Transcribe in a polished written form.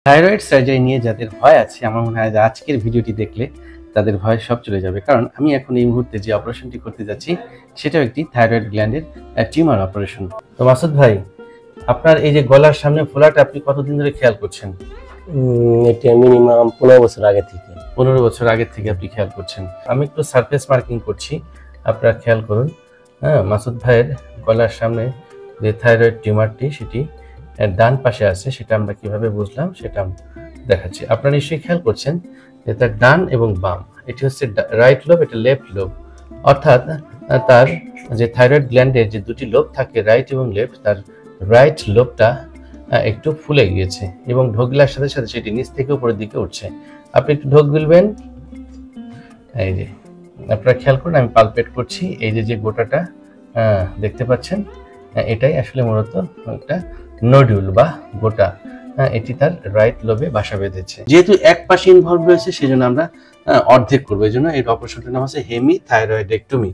Thyroid surgery নিয়ে যাদের ভয় আছে, আমার মনে হয় যে আজকের ভিডিওটি দেখলে তাদের ভয় সব চলে যাবে। কারণ আমি এখন এই মুহূর্তে যে অপারেশনটি করতে যাচ্ছি সেটাও একটি থাইরয়েড গ্ল্যান্ডের টিউমার অপারেশন। তো মাসুদ ভাই, আপনার এই যে গলার সামনে ফোলাটা আপনি কতদিন ধরে খেয়াল করছেন? এটা মিনিমাম 15 বছর আগে থেকে। 15 বছর আগে থেকে আপনি খেয়াল করছেন। আমি একটু সারফেস মার্কিং করছি, আপনারা খেয়াল করুন। হ্যাঁ, মাসুদ ভাইয়ের গলার সামনে যে থাইরয়েড টিউমারটি সেটি ডান পাশে আছে, সেটা আমরা কিভাবে বুঝলাম সেটা দেখাচ্ছি। আপনারা নিশ্চয়ই খেয়াল করছেন যে তার ডান এবং বাম, এটি হচ্ছে রাইট লোব, এটা লেফট লোব। অর্থাৎ তার যে থাইরয়েড গ্ল্যান্ডের যে দুটি লোব থাকে, রাইট এবং লেফট, তার রাইট লোবটা একটু ফুলে গিয়েছে এবং ঢোক গিলার সাথে সাথে সেটি নিচ থেকে উপরের দিকে উঠছে। আপনি একটু ঢোক গিলবেন, এই যে আপনারা খেয়াল করুন, আমি পালপেট করছি। এই যে গোটাটা দেখতে পাচ্ছেন, এটাই আসলে মূলত একটা নোডিউল বা গোটা। এটি তার রাইট লোবে বাসা বেঁধেছে। যেহেতু এক পাশে ইনভলভ রয়েছে, সেজন্য আমরা অর্ধেক করবো। এই জন্য এই অপারেশনটার নাম হচ্ছে হেমিথাইরয়েডেক্টমি।